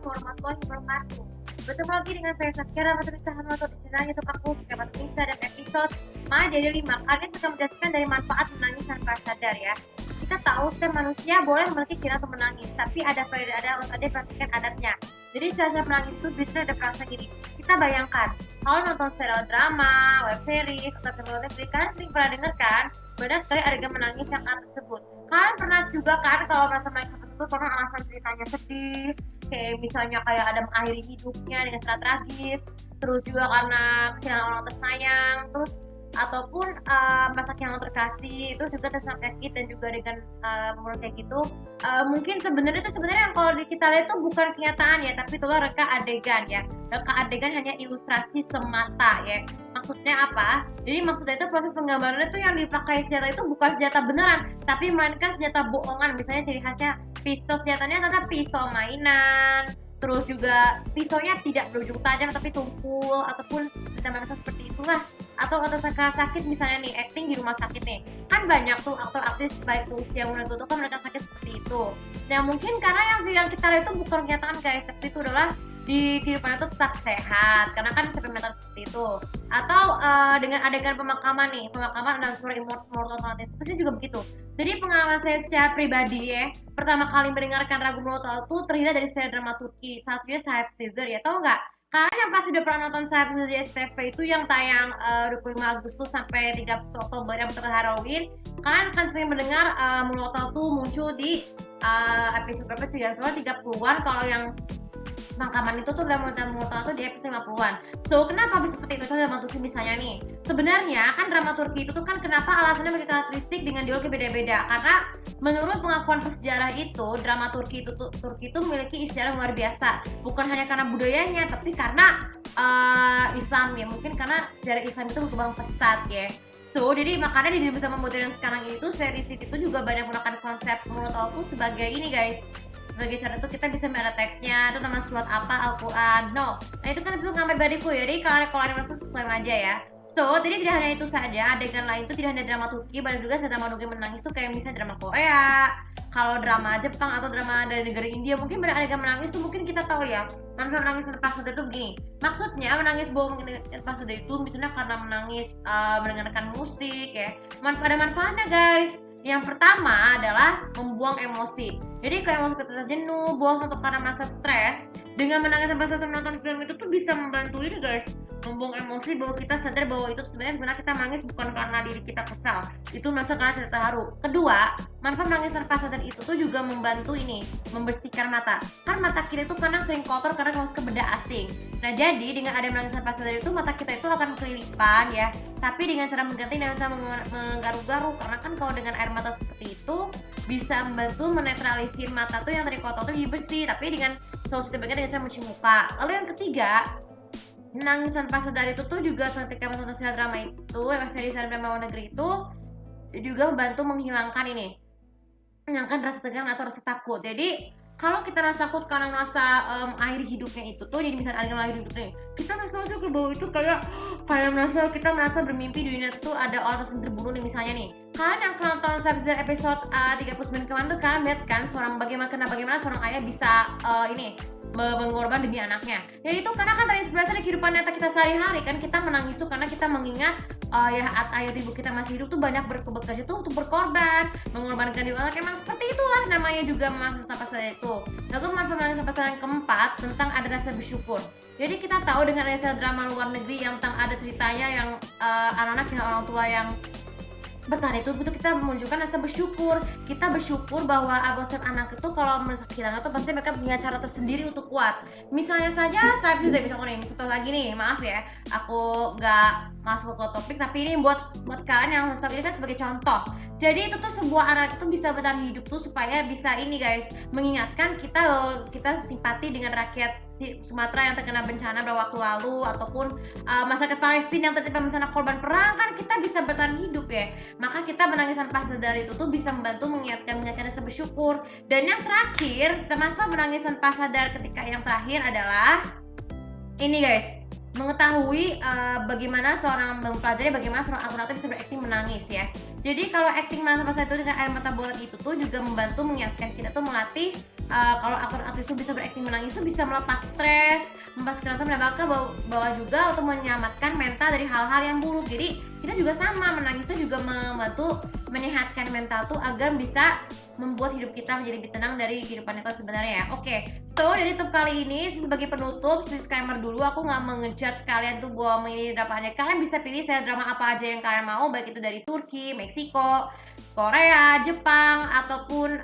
warahmatullahi wabarakatuh. Bertemu lagi dengan saya Saskia Rahmatullah Sahamatu di channel YouTube aku, Kemat Nisa, dan episode Ma dari 5. Kali ini akan menjelaskan dari manfaat menangis tanpa sadar ya. Kita tahu setiap manusia boleh memiliki kira atau menangis, tapi ada faedah, harus ada perhatikan adatnya. Jadi cara menangis itu biasanya ada perasaan gini. Kita bayangkan, kalau nonton serial drama, web series, atau film Netflix, kalian sering pernah dengar kan? Banyak sekali adegan menangis yang tersebut. Kalian pernah juga kan kalau merasa menangis tersebut karena alasan ceritanya sedih, kayak misalnya kayak ada mengakhiri hidupnya dengan sangat tragis, terus juga karena kehilangan orang tersayang, terus ataupun masa kehilangan terkasih, terus juga tentang sakit dan juga dengan menurut kayak gitu. Mungkin sebenarnya yang kalau kita lihat itu bukan kenyataan ya, tapi itulah reka adegan ya. Reka adegan hanya ilustrasi semata ya. Maksudnya apa? Jadi maksudnya itu proses penggambaran itu yang dipakai senjata itu bukan senjata beneran, tapi melainkan senjata bohongan. Misalnya ciri khasnya pistol, senjatanya ternyata pistol mainan. Terus juga pisaunya tidak berujung tajam tapi tumpul, ataupun macam-macam seperti itulah. Atau sakit misalnya nih, acting di rumah sakit nih, kan banyak tuh aktor aktris baik usia muda tua kan mereka sakit seperti itu. Nah mungkin karena yang kita lihat itu bukan kenyataan guys, seperti itu adalah di kehidupan itu tetap sehat karena kan eksperimental seperti itu. Atau dengan adegan pemakaman dan suara immortal pasti juga begitu. Jadi pengalaman saya secara pribadi ya, pertama kali mendengarkan lagu Immortal itu terhindar dari serial drama Turki, salah satunya Sayap Caesar ya, tau nggak? Kalian yang pasti udah pernah nonton Sayap Caesar di STV itu yang tayang 25 Agustus sampai 30 Oktober yang bertepatan Halloween, kalian akan sering mendengar Immortal itu muncul di episode berapa sih ya? Soalnya 30-an, kalau yang pemakaman itu tuh udah Immortal tuh di episode 50-an. So, kenapa bisa seperti itu drama Turki misalnya nih? Sebenarnya kan drama Turki itu tuh kan kenapa alasannya bagi karakteristik dengan dialog beda-beda. Karena menurut pengakuan pesejarah itu, drama Turki itu memiliki isi sejarah luar biasa. Bukan hanya karena budayanya, tapi karena Islam ya. Mungkin karena sejarah Islam itu berkembang pesat ya. So, jadi makanya di bersama modern sekarang itu series itu juga banyak menggunakan konsep menurut aku sebagai ini guys. Sebagai cara itu kita bisa membaca teksnya, itu nama surat apa, Al-Quran, no. Nah itu kan itu ngambil bariku ya, jadi kalau ada merasa klaim aja ya. So, jadi tidak hanya itu saja, adegan lain itu tidak hanya drama Turki, banyak juga drama Turki menangis tuh kayak misalnya drama Korea, kalau drama Jepang atau drama dari negara India, mungkin banyak adegan menangis tuh mungkin kita tahu ya. Manfaat menangis tanpa sadar itu begini, maksudnya menangis bohong tanpa sadar itu misalnya karena menangis mendengarkan musik ya, ada manfaatnya guys. Yang pertama adalah membuang emosi. Jadi kalau emosi kita jenuh, bosan atau karena merasa stres, dengan menangis tanpa sadar menonton film itu tuh bisa membantu ini guys, membuang emosi bahwa kita sadar bahwa itu sebenarnya kita menangis bukan karena diri kita kesal, itu merasa karena cerita haru. Kedua, manfaat menangis tanpa sadar itu tuh juga membantu ini, membersihkan mata. Kan mata kita itu kadang sering kotor karena masuk ke benda asing. Nah jadi dengan ada menangis tanpa sadar itu mata kita itu akan kelilipan ya, tapi dengan cara mengganti dengan cara menggaru-garu, karena kan kalau dengan air mata seperti itu bisa membantu menetralisir mata tuh yang tadi kotor tuh jadi bersih, tapi dengan solusi terbaiknya dengan cara mencuci muka. Lalu yang ketiga, menangis tanpa sadar itu tuh juga ketika menonton serial drama itu, seri drama luar negeri itu juga membantu menghilangkan rasa tegang atau rasa takut. Jadi kalau kita rasa takut karena merasa akhir hidupnya itu tuh, jadi misalnya ada akhir hidupnya, kita merasa ke bawah itu kayak kita merasa bermimpi di dunia itu ada orang terbunuh nih misalnya nih. Kalian yang nonton episode 39 kemarin tuh kalian lihat kan bagaimana seorang ayah bisa mengorban demi anaknya. Ya itu karena kan terinspirasi dari kehidupan nyata kita sehari-hari kan, kita menangis tuh karena kita mengingat ayah ibu kita masih hidup tuh banyak bekerja tuh untuk berkorban, mengorbankan diri anak. Emang seperti itulah namanya juga manfaat tanpa sadar itu. Lalu manfaat tanpa sadar yang keempat tentang ada rasa bersyukur. Jadi kita tahu dengan ada drama luar negeri yang tentang ada ceritanya yang anak-anak yang orang tua yang bertahan itu kita menunjukkan rasa bersyukur. Kita bersyukur bahwa setiap anak itu kalau merasa kehilangan itu pasti mereka punya cara tersendiri untuk kuat. Misalnya saja saya bisa contoh lagi nih, maaf ya aku nggak masuk ke topik, tapi ini buat kalian yang staf ini kan sebagai contoh. Jadi itu tuh sebuah anak itu bisa bertahan hidup tuh supaya bisa ini guys, mengingatkan kita simpati dengan rakyat Sumatera yang terkena bencana beberapa waktu lalu, ataupun masyarakat Palestina yang tertimpa bencana korban perang, kan kita bisa bertahan hidup ya. Maka kita menangis tanpa sadar itu tuh bisa membantu mengingatkan rasa bersyukur. Dan yang terakhir, manfaat menangis tanpa sadar ketika yang terakhir adalah ini guys, mengetahui bagaimana seorang aktor bisa berakting menangis ya. Jadi kalau acting tanpa sadar itu dengan air mata bulat itu tuh juga membantu mengingatkan kita tuh melatih kalau aktor aktris itu bisa berakting menangis itu bisa melepas stres, melepas kekerasan, dan bawa juga untuk menyelamatkan mental dari hal-hal yang buruk. Jadi kita juga sama, menangis itu juga membantu menyehatkan mental tuh agar bisa membuat hidup kita menjadi lebih tenang dari kehidupan kita sebenarnya ya. Oke, so dari YouTube kali ini sebagai penutup, disclaimer dulu, aku nggak mengejudge kalian tuh bahwa ini drama aja. Kalian bisa pilih saya drama apa aja yang kalian mau, baik itu dari Turki, Meksiko, Korea, Jepang, ataupun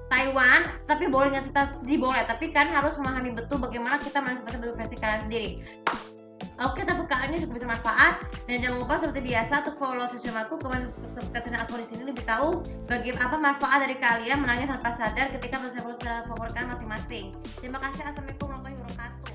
Taiwan. Tapi boleh nggak kita sedih boleh, tapi kan harus memahami betul bagaimana kita menikmati versi kalian sendiri. Oke, tapi kali ini cukup bisa manfaat, dan jangan lupa seperti biasa untuk follow sosial aku, kemudian subscribe channel aku di sini lebih tahu bagaimana apa manfaat dari kalian menangis tanpa sadar ketika bersama favorit kalian masing-masing. Terima kasih. Assalamualaikum warahmatullahi wabarakatuh.